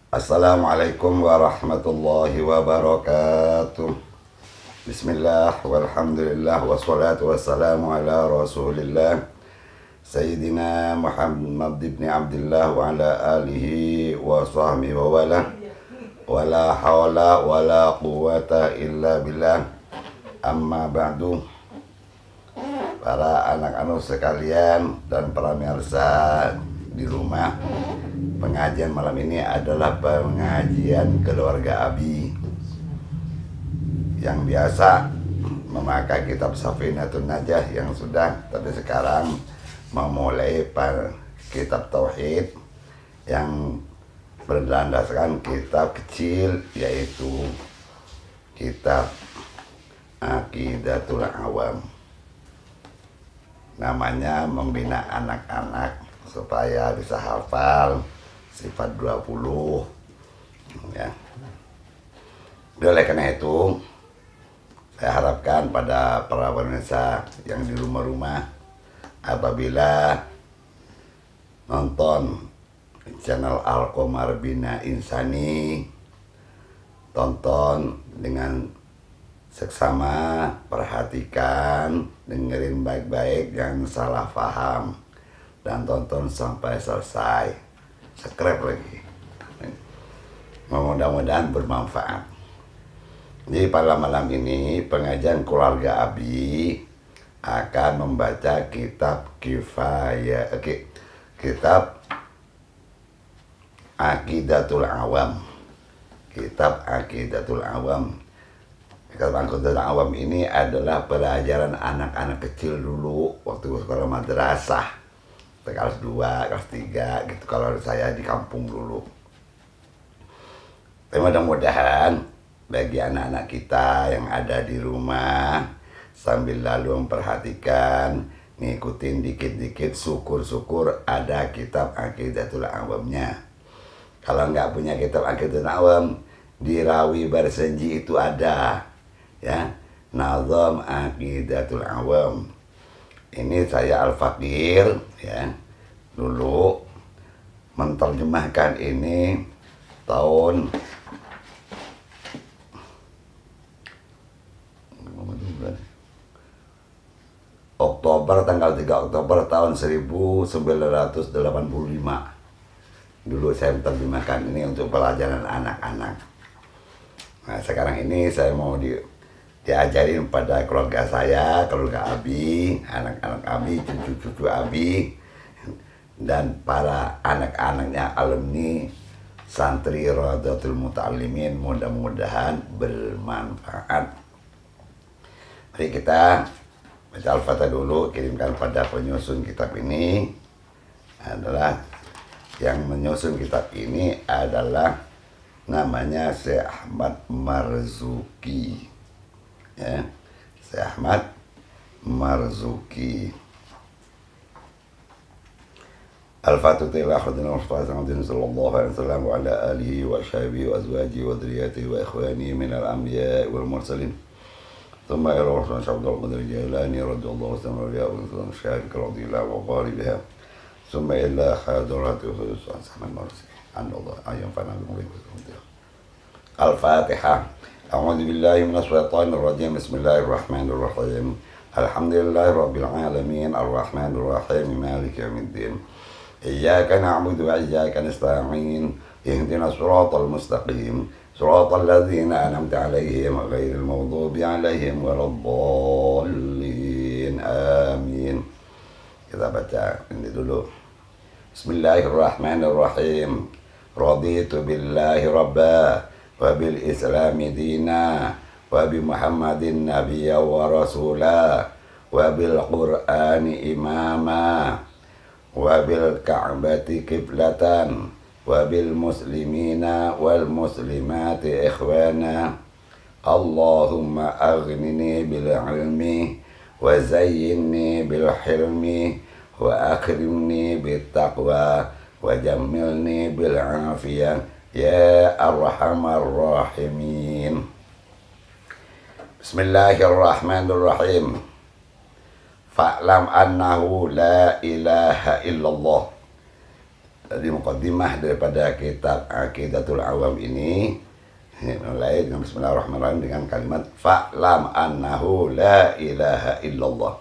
Assalamualaikum warahmatullahi wabarakatuh. Bismillah walhamdulillah wassalatu wassalamu ala rasulillah Sayyidina Muhammad ibn Abdullah wa ala alihi wa sahbihi wa wala wa la hawla wa la quwata illa billah. Amma ba'du. Para anak-anak sekalian dan para pemirsa di rumah, pengajian malam ini adalah pengajian keluarga Abi yang biasa memakai kitab Safinatun Najah yang sudah, tapi sekarang memulai kitab Tauhid yang berlandaskan kitab kecil, yaitu kitab Aqidatul Awam. Namanya membina anak-anak supaya bisa hafal sifat 20 ya. Oleh karena itu, saya harapkan pada para pemirsa yang di rumah-rumah, apabila nonton channel Al-Qomar Bina Insani, tonton dengan seksama, perhatikan, dengerin baik-baik, jangan salah paham, dan tonton sampai selesai. Subscribe lagi. Mudah-mudahan bermanfaat. Jadi pada malam ini pengajian keluarga Abi akan membaca kitab Kifayah, kitab Aqidatul Awam. Kitab Aqidatul Awam. Kitab Aqidatul Awam ini adalah pelajaran anak-anak kecil dulu waktu sekolah madrasah. Kelas 2, kelas 3 gitu kalau saya di kampung dulu. Tapi mudah-mudahan bagi anak-anak kita yang ada di rumah, sambil lalu memperhatikan, ngikutin dikit-dikit, syukur-syukur ada kitab Aqidatul Awamnya. Kalau nggak punya kitab Aqidatul Awam, di Rawi Barsenji itu ada, ya, Nazam Aqidatul Awam. Ini saya Al-Fakir, ya, dulu menerjemahkan ini tahun Oktober, tanggal 3 Oktober tahun 1985. Dulu saya menerjemahkan ini untuk pelajaran anak-anak. Nah, sekarang ini saya mau diajarin pada keluarga saya, keluarga Abi, anak-anak Abi, cucu-cucu Abi, dan para anak-anaknya alumni santri Radatul Muta'allimin. Mudah-mudahan bermanfaat. Mari kita baca Al-Fatihah dulu, kirimkan pada penyusun kitab ini. Yang menyusun kitab ini adalah namanya Syekh Ahmad Marzuki, ya, Syekh Ahmad Marzuki. Al-Fatihah ila Khadina Mustafa sallallahu alaihi wasallam wa ala alihi wa sahbihi wa azwajihi wa dzurriyyatihi wa ikhwanihi minal anbiya'i wal mursalin. Thumma ila Rasulullah sallallahu alaihi Jailani radhiyallahu anhu wa syarika radhiyallahu wa qaribiha. Thumma ila hadrati Rasulullah sallallahu alaihi wasallam. Al-Fatihah. A'udzu billahi minasy syaithanir rajim. Bismillahirrahmanirrahim. Alhamdulillahirabbil alamin arrahmanir rahim maliki yaumiddin. Iyyaka na'budu wa iyyaka nasta'in. Ihdinas siratal mustaqim. Siratal ladzina an'amta 'alaihim ghairil maghdubi 'alaihim waladdallin. Amin. Kita baca ini dulu. Bismillahirrahmanirrahim. Raditu billahi rabba wa bil islami dina wa bi Muhammadin nabiyya wa rasula wa bil qur'ani imama wa bil ka'bati qiblatan wa bil muslimina wal muslimati ikhwana. Allahumma aghnini bil ilmi wa zayyinni bil hilmi wa akrimni bit taqwa wa jammilni bil afiyah ya arhamar rahimin. Bismillahirrahmanirrahim. Fa'lam annahu la ilaha illallah. Dari muqaddimah daripada kitab Aqidatul Awam ini mulai dengan bismillahirrahmanirrahim dengan kalimat fa'lam annahu la ilaha illallah.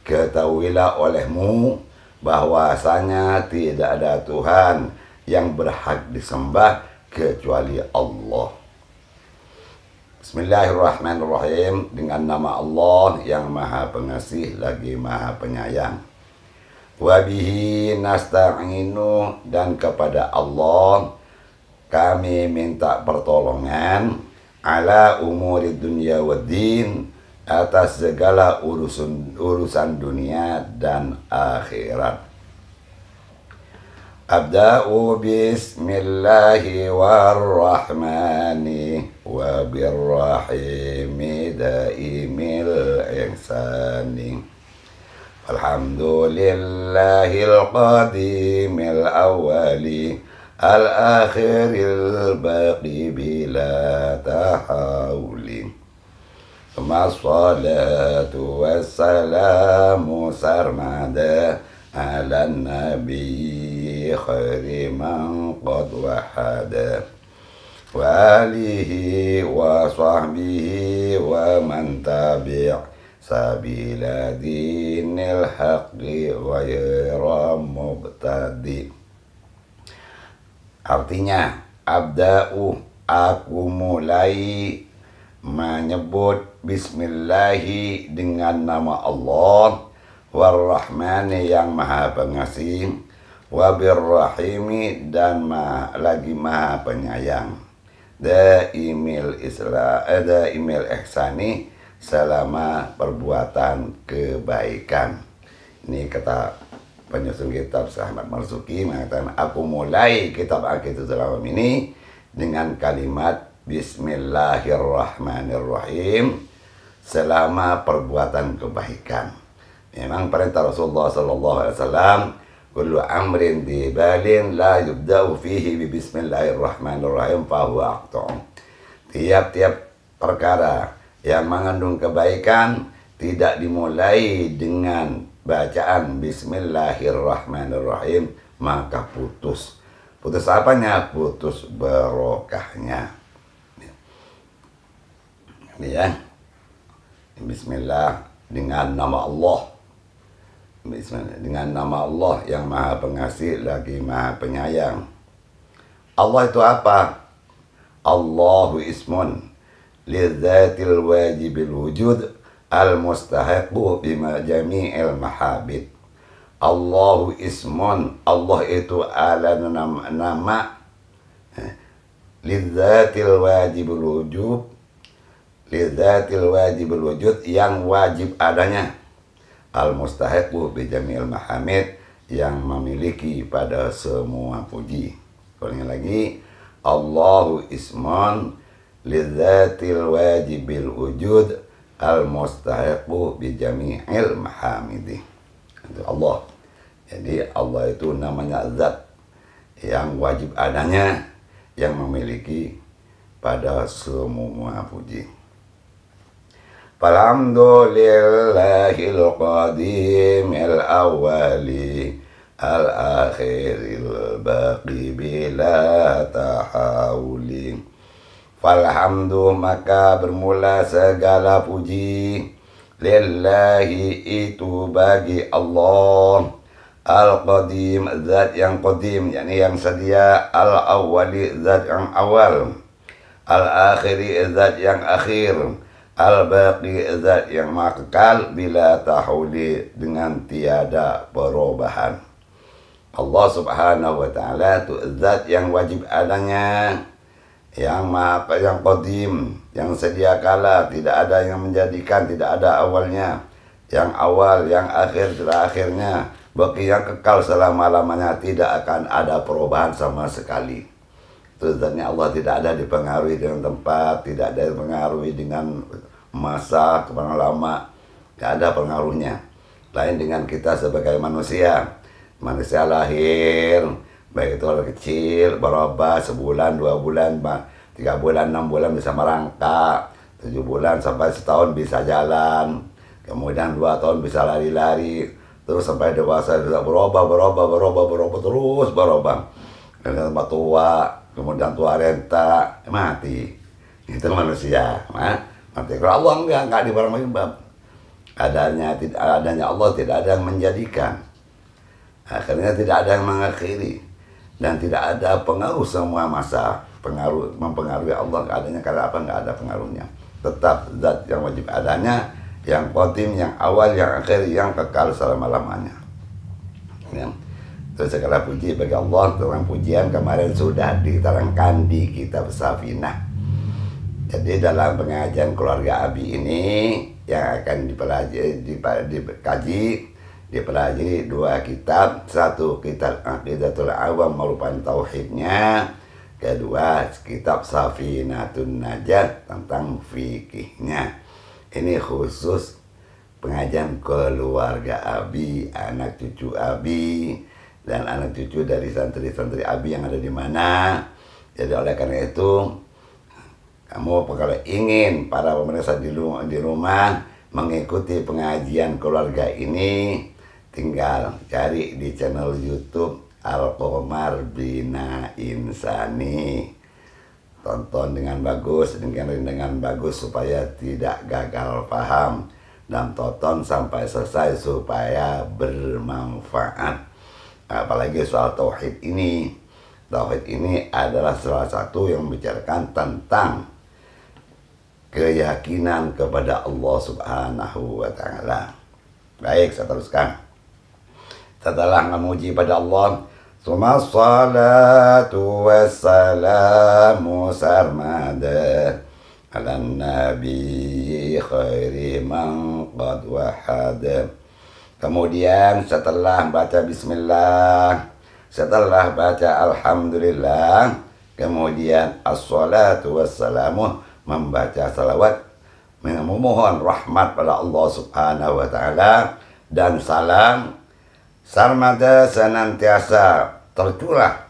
Ketahuilah olehmu bahwasanya tidak ada Tuhan yang berhak disembah kecuali Allah. Bismillahirrahmanirrahim, dengan nama Allah yang Maha Pengasih lagi Maha Penyayang. Wabihi nasta'inu, dan kepada Allah kami minta pertolongan, ala umuri dunya waddin, atas segala urusan dunia dan akhirat. Abda'u bismillahi warrahmani wabirrahimi daimil ihsani. Alhamdulillahil qadimil awwali al-akhiril baqi bila tahawli. Assalatu wassalamu sarmada ala nabi khairi man qad wahada wa alihi wa sahbihi wa man tabi' sabila dinil haqqi ghayra mubtadi. Artinya, abda'u, aku mulai menyebut bismillahi dengan nama Allah, warrahmani yang Maha Pengasih, wabirrahimi dan lagi Maha Penyayang, daimil ihsani, selama perbuatan kebaikan. Ini kata penyusun kitab Ahmad Marzuki mengatakan, aku mulai kitab Aqidatul Awam ini dengan kalimat bismillahirrahmanirrahim selama perbuatan kebaikan. Memang perintah Rasulullah SAW, kullu amrin dibalin la yubda'u fihi bi bismillahirrahmanirrahim fahuwa aqta'u. Tiap-tiap perkara yang mengandung kebaikan tidak dimulai dengan bacaan bismillahirrahmanirrahim, maka putus. Putus apanya? Putus barokahnya. Ini ya. Bismillah, dengan nama Allah. Bismillah, dengan nama Allah yang Maha Pengasih lagi Maha Penyayang. Allah itu apa? Allahu ismun lidzatil wajibil wujud al-mustahiqu bima jami'il mahabid. Allahu ismun, Allah itu ala nama lidzatil wajibul wujud, lidzatil wajibul wujud yang wajib adanya, al-mustahiqu bi jami'il mahamid yang memiliki pada semua puji. Ulangi lagi, Allahu ismun lidzatil wajibil wujud al-mustahiqu bi jami'il mahamidi. Itu Allah. Jadi Allah itu namanya zat yang wajib adanya, yang memiliki pada semua puji. Alhamdulillahil qadimil awwali al-akhiril baqi bila tahawuli. Falhamdu, maka bermula segala puji, lillahi itu bagi Allah, al-qadim, zat yang qadim, yakni yang sedia, al-awwali, zat yang awal, al-akhiri, zat yang akhir, al-baqi, zat yang makal, bila tahuli, dengan tiada perubahan. Allah subhanahu wa ta'ala itu zat yang wajib adanya, yang maha, yang qadim, yang sedia kala, tidak ada yang menjadikan, tidak ada awalnya, yang awal, yang akhir, tidak akhirnya, bagi yang kekal selama-lamanya, tidak akan ada perubahan sama sekali. Itu zatnya Allah, tidak ada dipengaruhi dengan tempat, tidak ada dipengaruhi dengan masa, kemana lama, tidak ada pengaruhnya. Lain dengan kita sebagai manusia, manusia lahir, baik itu orang kecil, berubah sebulan, 2 bulan, 3 bulan, 6 bulan bisa merangkak, 7 bulan sampai setahun bisa jalan, kemudian 2 tahun bisa lari-lari, terus sampai dewasa sudah berubah terus berubah. Kemudian tambah tua, kemudian tua renta, mati. Itu manusia, mati. Kalau Allah enggak dibarang bab. Adanya Allah tidak ada yang menjadikan. Akhirnya tidak ada yang mengakhiri. Dan tidak ada pengaruh semua masa. Mempengaruhi Allah adanya karena apa? Enggak ada pengaruhnya. Tetap zat yang wajib adanya, yang qadim, yang awal, yang akhir, yang kekal selama-lamanya. Ya. Terus segala puji bagi Allah. Tentang pujian kemarin sudah diterangkan di kitab Safinah. Jadi dalam pengajian keluarga Abi ini yang akan dipelajari dua kitab. Satu kitab Aqidatul Awam merupakan tauhidnya, kedua kitab Safinatun Najat tentang fikihnya. Ini khusus pengajian keluarga Abi, anak cucu Abi, dan anak cucu dari santri-santri Abi yang ada di mana. Jadi oleh karena itu, kamu kalau ingin para pemirsa di rumah mengikuti pengajian keluarga ini, tinggal cari di channel YouTube Al-Qomar Bina Insani. Tonton dengan bagus, dengan bagus supaya tidak gagal paham, dan tonton sampai selesai supaya bermanfaat. Apalagi soal tauhid ini. Tauhid ini adalah salah satu yang membicarakan tentang keyakinan kepada Allah Subhanahu wa Ta'ala. Baik, saya teruskan. Setelah memuji pada Allah, summa salatu wassalamu sarmada ala nabi khairi man qad wahada. Kemudian setelah baca bismillah, setelah baca alhamdulillah, kemudian as-salatu wassalamu, membaca salawat, memohon rahmat pada Allah Subhanahu wa Ta'ala, dan salam sarmada senantiasa tercurah,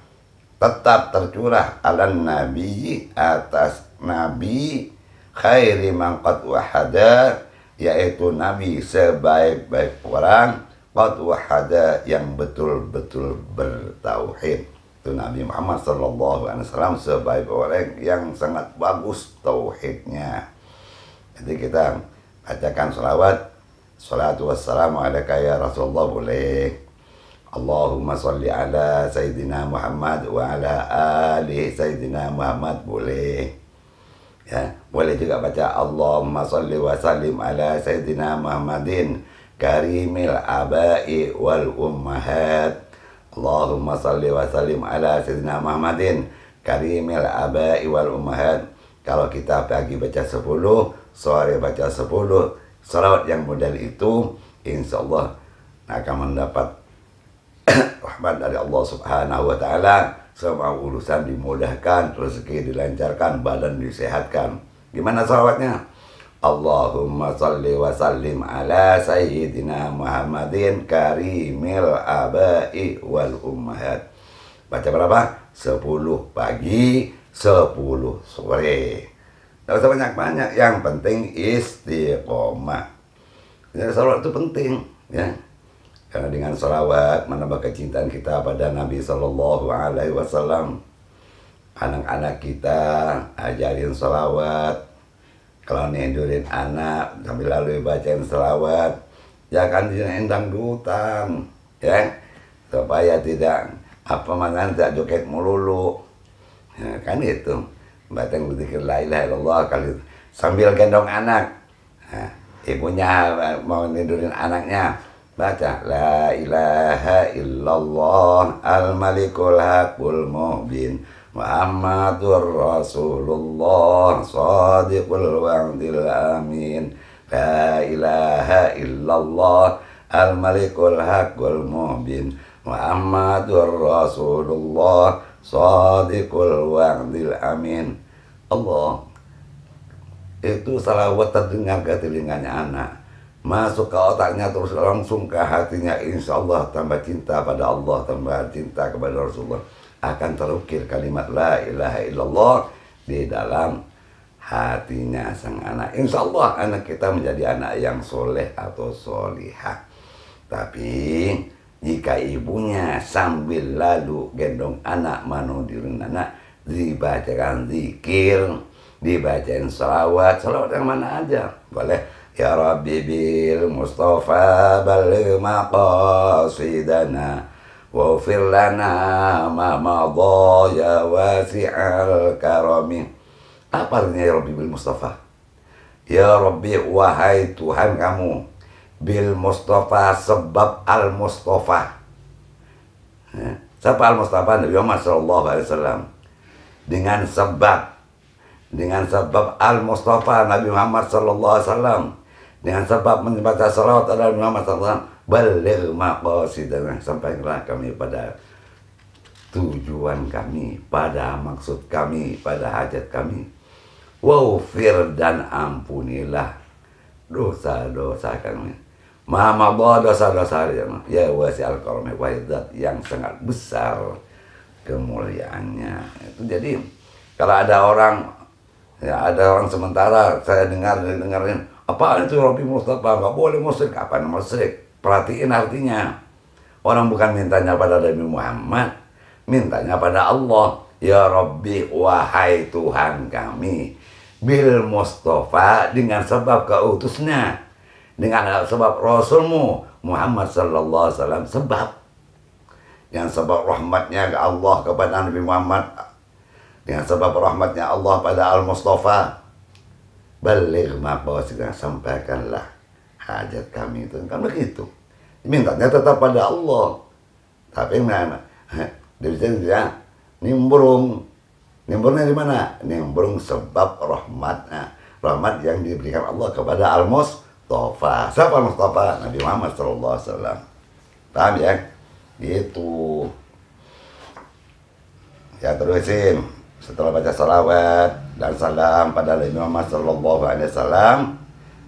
tetap tercurah ala nabi, atas nabi khairi man qad wahada, yaitu nabi sebaik-baik orang, qad wahada, yang betul-betul bertauhid. Itu Nabi Muhammad SAW sebaik orang yang sangat bagus tauhidnya. Jadi kita bacakan salawat, salatu wassalamu alaika ya Rasulullah, boleh. Allahumma salli ala Sayyidina Muhammad wa ala ali Sayyidina Muhammad, boleh. Ya, boleh juga baca Allahumma salli wa sallim ala Sayyidina Muhammadin karimil abai wal ummahat. Allahumma salli wa sallim ala Sayyidina Muhammadin karimil abai wal ummahat. Kalau kita pagi baca 10, sore baca 10 salawat yang model itu, insya Allah akan mendapat rahmat dari Allah Subhanahu wa Ta'ala. Semua urusan dimudahkan, rezeki dilancarkan, badan disehatkan. Gimana salawatnya? Allahumma salli wa sallim ala Sayyidina Muhammadin karimil abai wal ummahat. Baca berapa? 10 pagi, 10 sore. Tidak usah banyak-banyak, yang penting istiqomah. Jadi salawat itu penting, ya. Karena dengan salawat menambah kecintaan kita pada Nabi Sallallahu Alaihi Wasallam. Anak-anak kita ajarin salawat. Kalau nendurin anak sambil lalu bacain salawat, jangan endang dutan, ya, supaya tidak tidak joget melulu. Ya, kan itu. Baca berzikir la ilaha illallah kali sambil gendong anak. Nah, ibunya mau nendurin anaknya, baca la ilaha illallah al-malikul haqqul mubin Muhammadur Rasulullah Shadiqul wa'dil amin. La ilaha illallah al-malikul haqqul mubin Muhammadur Rasulullah Shadiqul wa'dil amin. Allah, itu salawat terdengar ke telinganya anak, masuk ke otaknya, terus langsung ke hatinya. Insya Allah tambah cinta pada Allah, tambah cinta kepada Rasulullah. Akan terukir kalimat la ilaha illallah di dalam hatinya sang anak. Insya Allah anak kita menjadi anak yang soleh atau solihah. Tapi jika ibunya sambil lalu gendong anak manudirin anak, dibacakan zikir, dibacain salawat yang mana aja boleh. Ya Rabbi bil Mustafa baligh maqasidana waghfir lana ma madha ya wasi'al karami. Apa artinya ya Rabbi bil Mustafa? Ya Rabbi, wahai Tuhan kamu, bil Mustafa, sebab al Mustafa. Siapa al Mustafa? Nabi Muhammad SAW. Dengan sebab al Mustafa Nabi Muhammad SAW, dengan sebab membaca salawat pada Nabi Muhammad SAW, baligh maqasidana, sampaikanlah kami pada tujuan kami, pada maksud kami, pada hajat kami. Waghfir, dan ampunilah dosa-dosa kami. Maha dosa-dosa ya wasi'al karami, wahai yang sangat besar kemuliaannya. Itu jadi kalau ada orang, ya ada orang sementara saya dengerin apaan itu Rabbi Mustafa, nggak boleh musyrik. Apaan musyrik? Perhatiin artinya. Orang bukan mintanya pada Nabi Muhammad, mintanya pada Allah. Ya Rabbi, wahai Tuhan kami, bil Mustafa, dengan sebab keutusnya, dengan sebab Rasulmu Muhammad sallallahu alaihi wasallam, sebab yang sebab rahmatnya ke Allah kepada Nabi Muhammad, dengan sebab rahmatnya Allah pada Al-Mustafa, baligh maqasidana, sampaikanlah hajat kami itu. Kan begitu. Mintanya tetap pada Allah. Tapi mana? Dia nimbrung. Nimbrungnya di mana? Nimbrung sebab rahmatnya. Rahmat yang diberikan Allah kepada Al-Mustafa. Siapa Al-Mustafa? Nabi Muhammad SAW. Paham ya? Gitu. Ya terusin. Setelah baca salawat dan salam pada Nabi Muhammad SAW,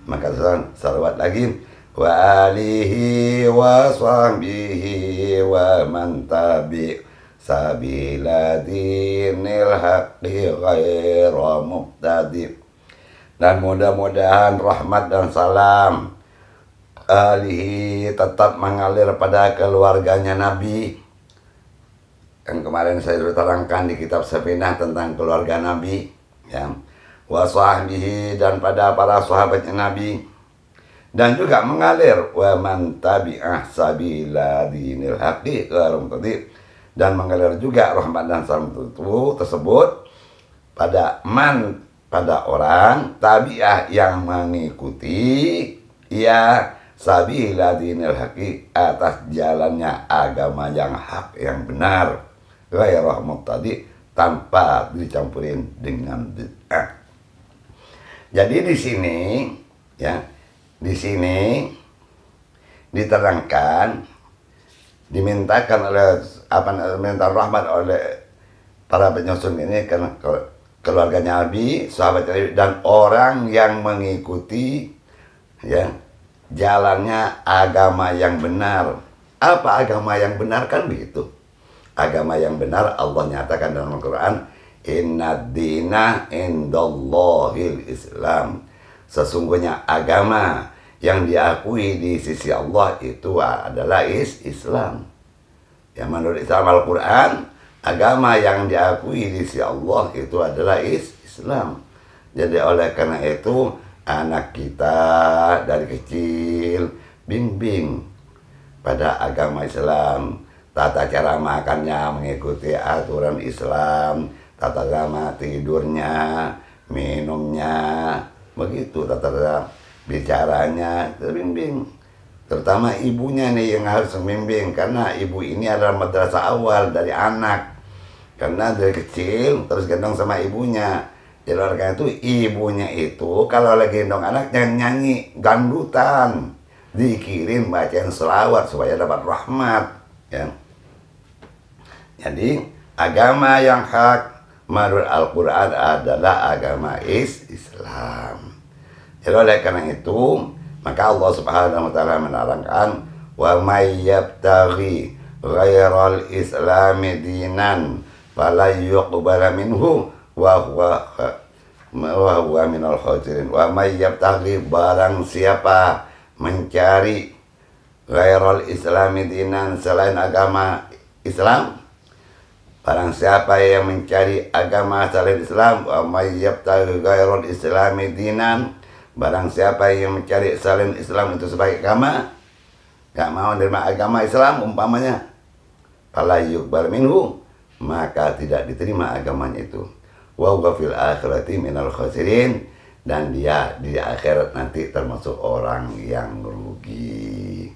maka salawat lagi, wa alihi wa sahbihi wa man tabi' sabila dinil haqqi ghaira muqtadi. Dan mudah-mudahan rahmat dan salam alihi tetap mengalir pada keluarganya Nabi. Kan kemarin saya sudah terangkan di kitab Safinah tentang keluarga Nabi, ya. Wa sahbihi, dan pada para sahabatnya Nabi, dan juga mengalir wa man tabi'ah sabila dinil haqqi tadi, dan mengalir juga rahmat dan salam tersebut pada man, pada orang tabi'ah yang mengikuti, ya, sabila dinil haqqi, atas jalannya agama yang hak, yang benar, ghairah muqtadi, tanpa dicampurin dengan bid'ah. Jadi di sini, ya, di sini diterangkan, dimintakan oleh minta rahmat oleh para penyusun ini karena keluarganya Nabi, sahabat Nabi, dan orang yang mengikuti, ya, jalannya agama yang benar. Apa agama yang benar? Kan begitu. Agama yang benar Allah nyatakan dalam Al-Quran, inna dina indallahil Islam. Sesungguhnya agama yang diakui di sisi Allah itu adalah Islam. Yang menurut Islam Al-Quran, agama yang diakui di sisi Allah itu adalah Islam. Jadi oleh karena itu, anak kita dari kecil bimbing pada agama Islam. Tata cara makannya mengikuti aturan Islam, tata cara tidurnya, minumnya, begitu tata cara bicaranya, terbimbing. Terutama ibunya nih yang harus membimbing, karena ibu ini adalah madrasah awal dari anak. Karena dari kecil terus gendong sama ibunya. Jadi oleh karena itu ibunya itu kalau lagi gendong anak jangan nyanyi dangdutan, dikirim bacain selawat supaya dapat rahmat, ya. Jadi agama yang hak menurut Al-Quran adalah agama Islam. Jadi oleh karena itu, maka Allah Subhanahu wa taala menerangkan, wa may yabtaghi ghairal islami dinan fala yuqbala minhu wa huwa minal khasirin. Wa may yabtaghi, barang siapa mencari ghairal islami dinan, selain agama Islam. Barang siapa yang mencari agama selain Islam, wa may yabtaghi ghairal islami dinan, barang siapa yang mencari selain Islam itu sebagai agama, gak mau menerima agama Islam umpamanya, fala yuqbal minhu, maka tidak diterima agamanya itu. Wa huwa fil akhirati minal khasirin, dan dia di akhirat nanti termasuk orang yang rugi.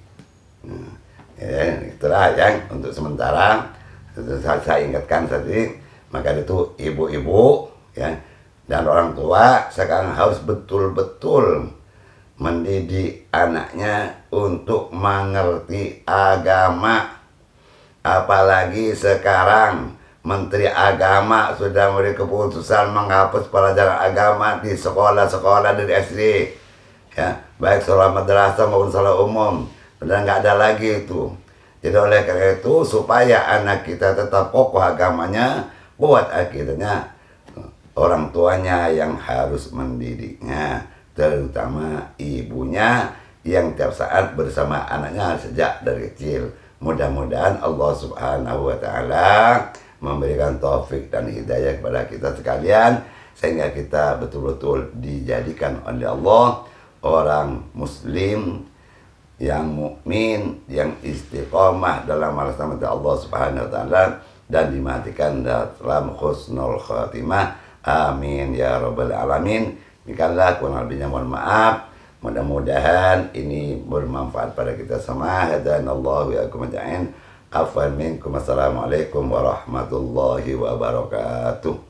Ya, itulah yang untuk sementara saya ingatkan tadi. Maka itu ibu-ibu ya dan orang tua sekarang harus betul-betul mendidik anaknya untuk mengerti agama. Apalagi sekarang Menteri Agama sudah memberi keputusan menghapus pelajaran agama di sekolah-sekolah dari SD, ya, baik sekolah madrasah maupun sekolah umum, dan nggak ada lagi itu. Jadi oleh karena itu supaya anak kita tetap kokoh agamanya, kuat akidahnya, orang tuanya yang harus mendidiknya, terutama ibunya yang tiap saat bersama anaknya sejak dari kecil. Mudah-mudahan Allah Subhanahu wa Ta'ala memberikan taufik dan hidayah kepada kita sekalian, sehingga kita betul-betul dijadikan oleh Allah orang muslim yang mukmin, yang istiqomah dalam melaksanakan Allah Subhanahu wa Ta'ala, dan dimatikan dalam husnul khatimah. Amin ya rabbal alamin. Demikianlah, kurang lebihnya mohon maaf. Mudah-mudahan ini bermanfaat pada kita semua. Hadanallahu wa iyyakum ajma'in. Afwan minkum. Assalamualaikum warahmatullahi wabarakatuh.